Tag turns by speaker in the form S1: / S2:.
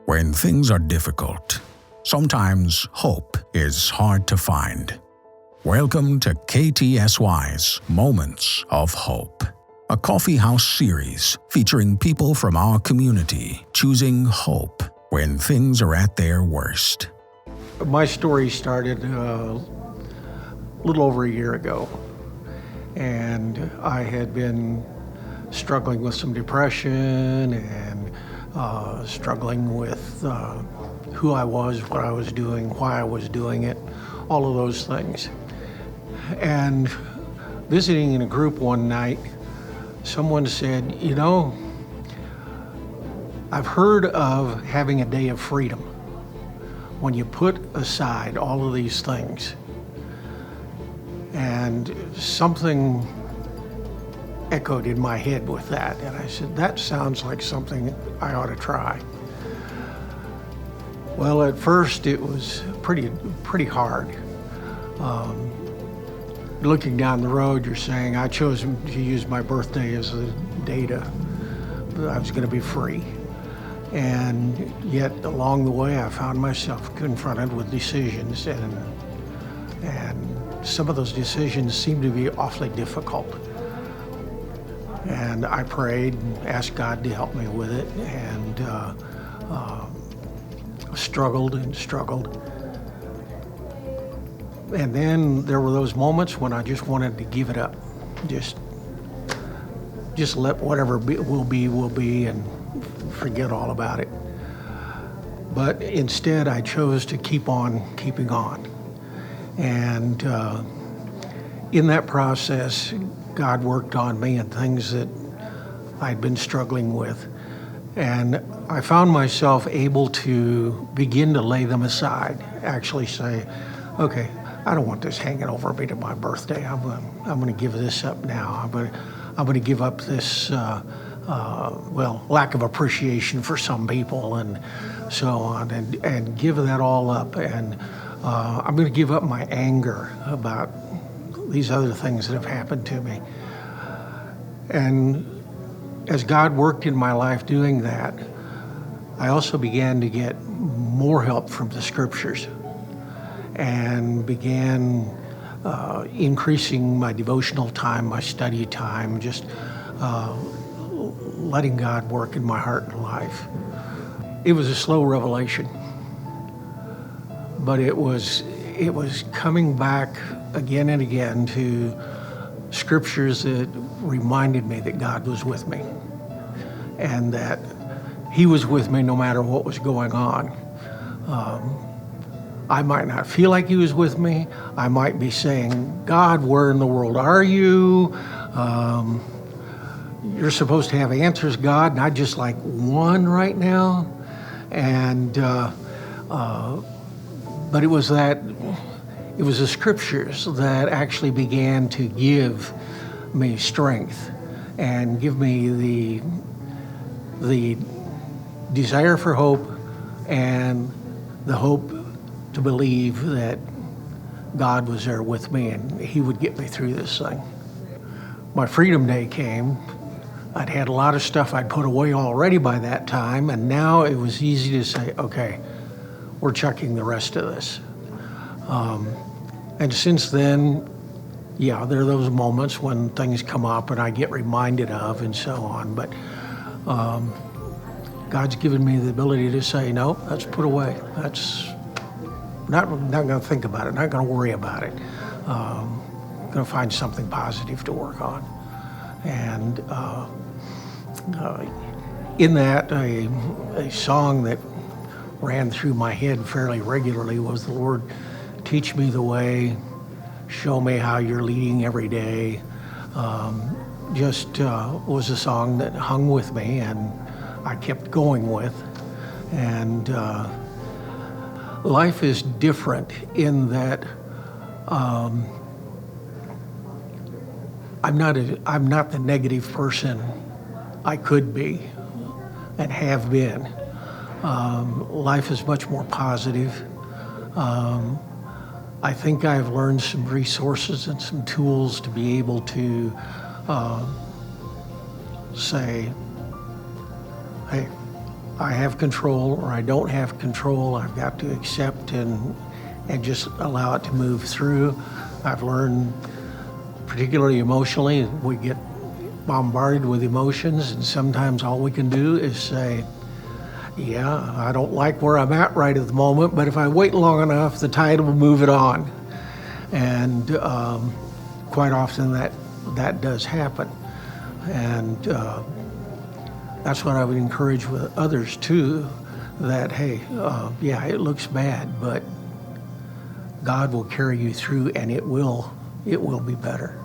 S1: When things are difficult, sometimes hope is hard to find. Welcome to KTSY's Moments of Hope, a coffee house series featuring people from our community choosing hope when things are at their worst.
S2: My story started a little over a year ago, and I had been struggling with some depression and struggling with who I was, what I was doing, why I was doing it, all of those things. And visiting in a group one night, someone said, you know, I've heard of having a day of freedom when you put aside all of these things. And something echoed in my head with that. And I said, that sounds like something I ought to try. Well, at first it was pretty hard. Looking down the road, you're saying, I chose to use my birthday as a day I was going to be free. And yet along the way, I found myself confronted with decisions, and some of those decisions seemed to be awfully difficult. And I prayed and asked God to help me with it, and struggled. And then there were those moments when I just wanted to give it up. Just let whatever will be, and forget all about it. But instead, I chose to keep on keeping on. And in that process, God worked on me and things that I'd been struggling with. And I found myself able to begin to lay them aside, actually say, okay, I don't want this hanging over me to my birthday. I'm going to give this up now. I'm going to give up this, lack of appreciation for some people and so on, and give that all up. And I'm going to give up my anger about these other things that have happened to me. And as God worked in my life doing that, I also began to get more help from the scriptures and began increasing my devotional time, my study time, just letting God work in my heart and life. It was a slow revelation, but it was coming back again and again to scriptures that reminded me that God was with me and that He was with me no matter what was going on. I might not feel like He was with me. I might be saying, God, where in the world are you? You're supposed to have answers, God, and I just like one right now. And but it was the scriptures that actually began to give me strength and give me the desire for hope and the hope to believe that God was there with me and He would get me through this thing. My Freedom Day came. I'd had a lot of stuff I'd put away already by that time, and now it was easy to say, okay, we're chucking the rest of this. And since then, yeah, there are those moments when things come up and I get reminded of and so on, but God's given me the ability to say, no, that's put away. That's not going to think about it, not going to worry about it. Going to find something positive to work on. And in that, a song that ran through my head fairly regularly was, the Lord, teach me the way, show me how you're leading every day. Was a song that hung with me and I kept going with. And life is different in that I'm not the negative person I could be and have been. Life is much more positive. I think I've learned some resources and some tools to be able to say, hey, I have control or I don't have control. I've got to accept and just allow it to move through. I've learned, particularly emotionally, we get bombarded with emotions, and sometimes all we can do is say, yeah, I don't like where I'm at right at the moment, but if I wait long enough, the tide will move it on. And quite often that does happen. And that's what I would encourage with others too, that, hey, yeah, it looks bad, but God will carry you through, and it will be better.